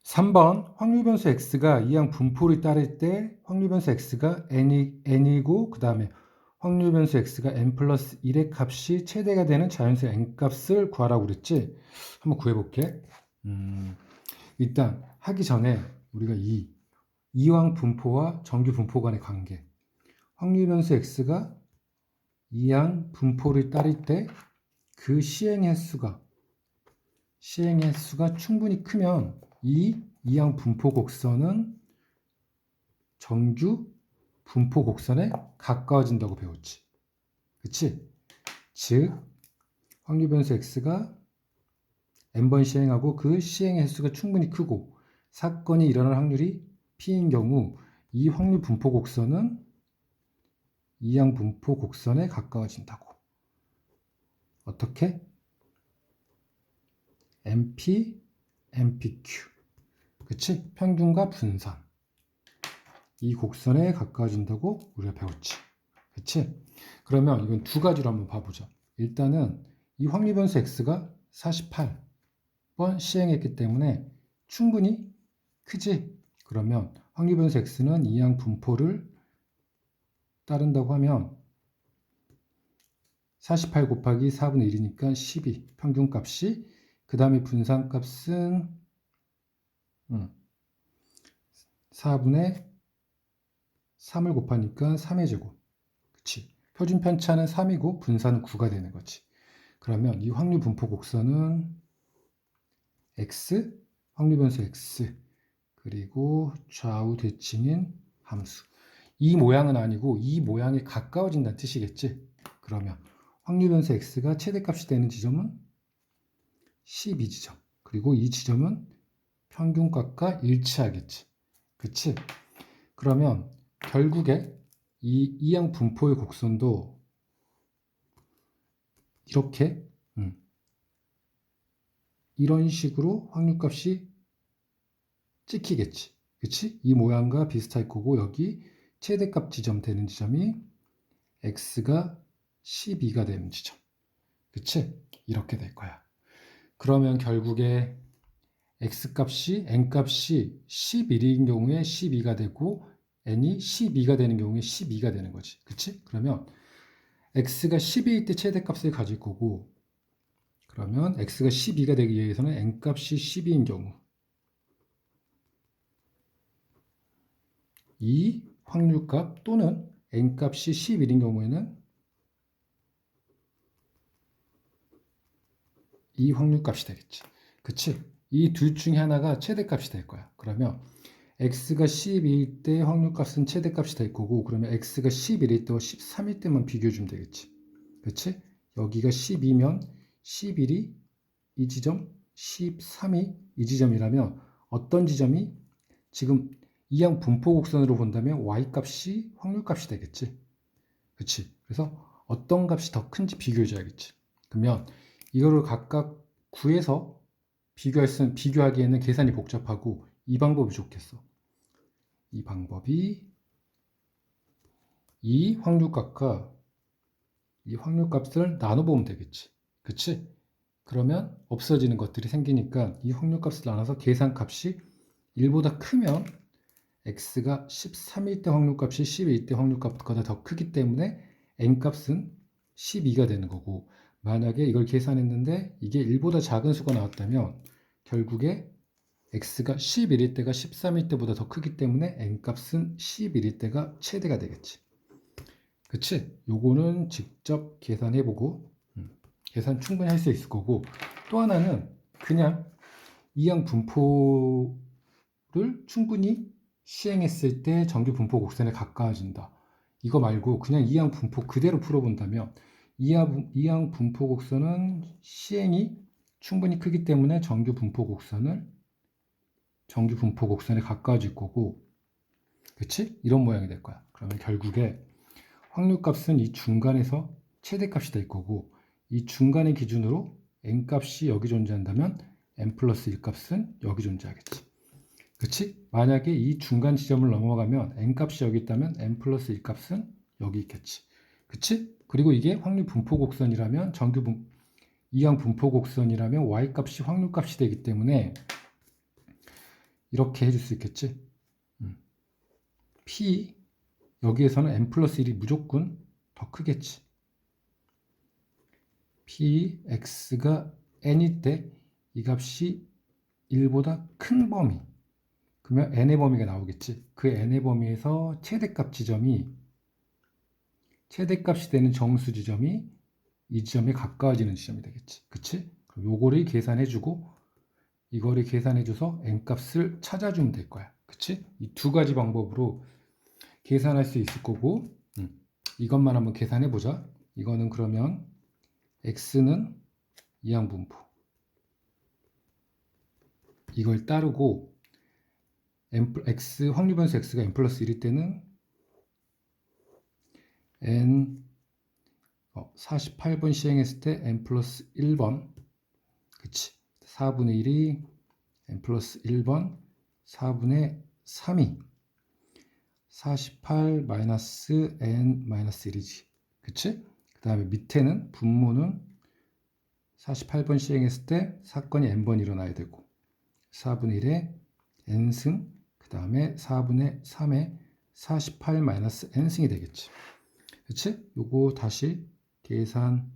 3번 확률변수 x가 이항 분포를 따를 때 확률변수 x가 n이고 그 다음에 확률변수 x가 n 플러스 1의 값이 최대가 되는 자연수 n값을 구하라고 그랬지. 한번 구해볼게. 일단 하기 전에 우리가 이항 분포와 정규 분포 간의 관계, 확률변수 x가 이항 분포를 따를 때 그 시행횟수가 충분히 크면 이항 분포 곡선은 정규 분포 곡선에 가까워진다고 배웠지. 그치? 즉 확률변수 x가 n번 시행하고 그 시행의 횟수가 충분히 크고 사건이 일어날 확률이 p인 경우 이 확률 분포 곡선은 이항 분포 곡선에 가까워진다고. 어떻게? NP, NPQ. 그치? 평균과 분산. 이 곡선에 가까워진다고 우리가 배웠지. 그치? 그러면 이건 두 가지로 한번 봐보자. 일단은 이 확률변수 x가 48번 시행했기 때문에 충분히 크지? 그러면 확률변수 x는 이항 분포를 따른다고 하면 48 곱하기 4분의 1이니까 12 평균값이, 그 다음에 분산값은 4분의 3을 곱하니까 3의 제곱. 그치? 표준 편차는 3이고 분산은 9가 되는 거지. 그러면 이 확률 분포 곡선은 x, 확률 변수 x, 그리고 좌우 대칭인 함수. 이 모양은 아니고 이 모양에 가까워진다는 뜻이겠지. 그러면 확률 변수 x가 최대값이 되는 지점은 12지점. 그리고 이 지점은 평균값과 일치하겠지. 그치? 그러면 결국에 이 이항 분포의 곡선도 이렇게 이런 식으로 확률값이 찍히겠지. 그치? 이 모양과 비슷할 거고 여기 최대값 지점 되는 지점이 x가 12가 되는 지점. 그치? 이렇게 될 거야. 그러면 결국에 x값이 n값이 11인 경우에 12가 되고 n이 12가 되는 경우에 12가 되는 거지. 그치? 그러면 x가 12일 때 최대값을 가질 거고, 그러면 x가 12가 되기 위해서는 n값이 12인 경우 이 확률값 또는 n값이 11인 경우에는 이 확률값이 되겠지. 그치? 이 둘 중에 하나가 최대값이 될 거야. 그러면 x가 12일 때 확률값은 최대값이 될 거고, 그러면 x가 11일 때와 13일 때만 비교해 주면 되겠지. 그치? 여기가 12면 11이 이 지점, 13이 이 지점이라면 어떤 지점이 지금 이항 분포 곡선으로 본다면 y값이 확률값이 되겠지. 그치? 그래서 어떤 값이 더 큰지 비교해 줘야겠지. 그러면 이거를 각각 구해서 비교하기에는 계산이 복잡하고 이 방법이 좋겠어. 이 방법이 이 확률값과 이 확률값을 나눠보면 되겠지. 그치? 그러면 없어지는 것들이 생기니까 이 확률값을 나눠서 계산값이 1보다 크면 x가 13일 때 확률값이 12일 때 확률값보다 더 크기 때문에 n값은 12가 되는 거고, 만약에 이걸 계산했는데 이게 1보다 작은 수가 나왔다면 결국에 x가 11일 때가 13일 때보다 더 크기 때문에 n값은 11일 때가 최대가 되겠지. 그치? 요거는 직접 계산해보고 계산 충분히 할 수 있을 거고, 또 하나는 그냥 이항 분포를 충분히 시행했을 때 정규 분포 곡선에 가까워진다. 이거 말고 그냥 이항 분포 그대로 풀어본다면 이항 분포 곡선은 시행이 충분히 크기 때문에 정규 분포 곡선에 가까워질 거고, 그치? 이런 모양이 될 거야. 그러면 결국에 확률값은 이 중간에서 최대값이 될 거고, 이 중간의 기준으로 n값이 여기 존재한다면 n 플러스 1값은 여기 존재하겠지. 그치? 만약에 이 중간 지점을 넘어가면 n값이 여기 있다면 n 플러스 1값은 여기 있겠지. 그치? 그리고 이게 확률 분포 곡선이라면 이항 분포 곡선이라면 y값이 확률값이 되기 때문에 이렇게 해줄 수 있겠지. P 여기에서는 n 플러스 1이 무조건 더 크겠지. P x가 n일 때 이 값이 1보다 큰 범위. 그러면 n의 범위가 나오겠지. 그 n의 범위에서 최대값 지점이 최대값이 되는 정수 지점이 이 지점에 가까워지는 지점이 되겠지. 그치? 그럼 요거를 계산해주고 이거를 계산해줘서 n값을 찾아주면 될 거야. 그치? 이 두 가지 방법으로 계산할 수 있을 거고 이것만 한번 계산해보자. 이거는 그러면 x는 이항분포 이걸 따르고 x 확률변수 x가 n 플러스 1일 때는 n 48번 시행했을 때 n 플러스 1번 그치 4분의 1이 n 플러스 1번 4분의 3이 48 마이너스 n 마이너스 1이지 그치? 그 다음에 밑에는 분모는 48번 시행했을 때 사건이 n번 일어나야 되고 4분의 1에 n승 그 다음에 4분의 3에 48 마이너스 n승이 되겠지 그치? 요거 다시 계산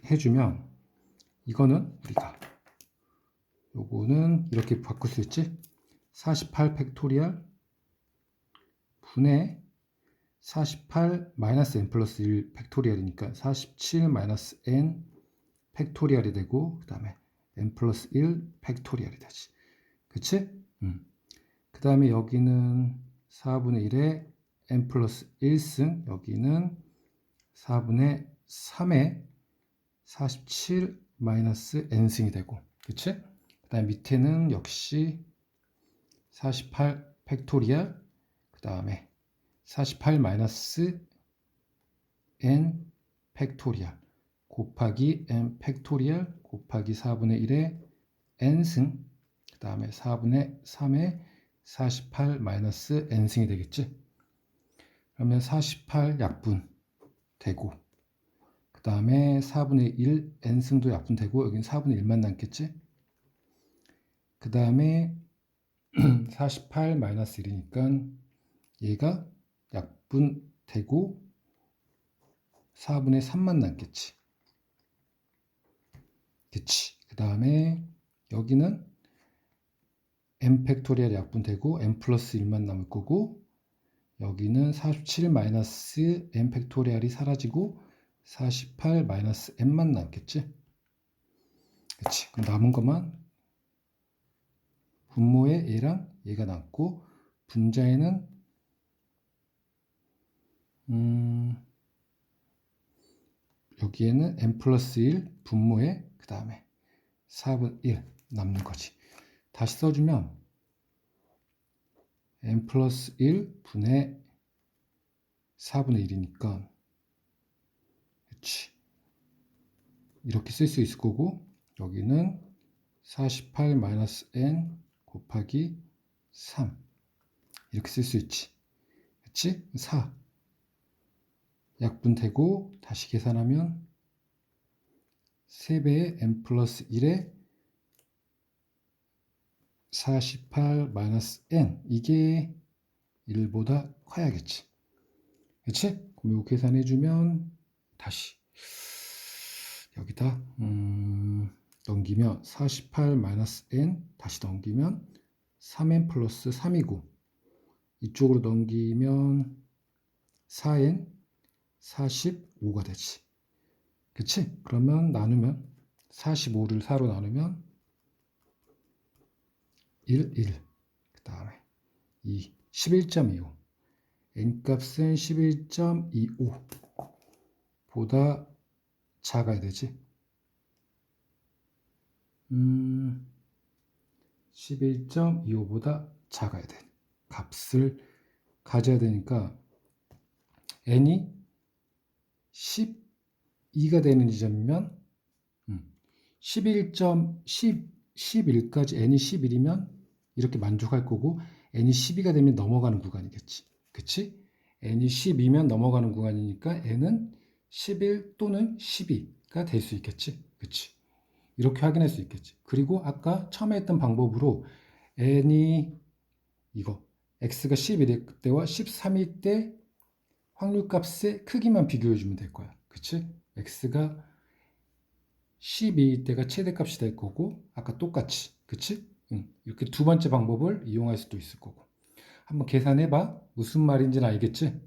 해주면 이거는 우리가 요거는 이렇게 바꿀 수 있지 48 팩토리얼 분의 48 마이너스 n 플러스 1 팩토리얼이니까 47 마이너스 n 팩토리얼이 되고 그 다음에 n 플러스 1 팩토리얼이 되지 그치? 그 다음에 여기는 4분의 1에 n 플러스 1승 여기는 4분의 3에 47 마이너스 n승이 되고 그치? 그 다음에 밑에는 역시 48 팩토리얼 그 다음에 48 마이너스 n 팩토리얼 곱하기 n 팩토리얼 곱하기 4분의 1에 n승 그 다음에 4분의 3에 48 마이너스 n승이 되겠지 그러면 48 약분 되고 그 다음에 4분의 1 n승도 약분 되고 여기는 4분의 1만 남겠지 그 다음에 48 마이너스 1이니까 얘가 약분 되고 4분의 3만 남겠지 그치 그 다음에 여기는 n 팩토리얼 약분되고 n 플러스 1만 남을 거고 여기는 47 마이너스 n 팩토리얼이 사라지고 48 마이너스 n만 남겠지 그치 그럼 남은 것만 분모에 얘랑 얘가 남고 분자에는 여기에는 n 플러스 1 분모에 그 다음에 4분의 1 남는 거지 다시 써주면 n 플러스 1 분의 4분의 1이니까 그치 이렇게 쓸 수 있을 거고 여기는 48 마이너스 n 곱하기 3 이렇게 쓸 수 있지 그치 4 약분되고 다시 계산하면 3배의 n 플러스 1에 48 마이너스 n 이게 1보다 커야겠지 그치? 그럼 이거 계산해주면 다시 여기다 넘기면 48 마이너스 n 다시 넘기면 3n 플러스 3이고 이쪽으로 넘기면 4n 45가 되지 그치? 그러면 나누면 45를 4로 나누면 1, 1. 그 다음에 2, 11.25. n값은 11.25 보다 작아야 되지. 11.25보다 작아야 돼. 값을 가져야 되니까 n이 12가 되는 지점이면 11.11까지 n이 11이면 이렇게 만족할 거고 n이 12가 되면 넘어가는 구간이겠지. 그치? n이 12면 넘어가는 구간이니까 n은 11 또는 12가 될 수 있겠지. 그치? 이렇게 확인할 수 있겠지. 그리고 아까 처음에 했던 방법으로 n이 이거 x가 11일 때와 13일 때 확률값의 크기만 비교해 주면 될 거야. 그치? x가 12일 때가 최대값이 될 거고 아까 똑같이. 그치? 이렇게 두 번째 방법을 이용할 수도 있을 거고. 한번 계산해 봐. 무슨 말인지는 알겠지?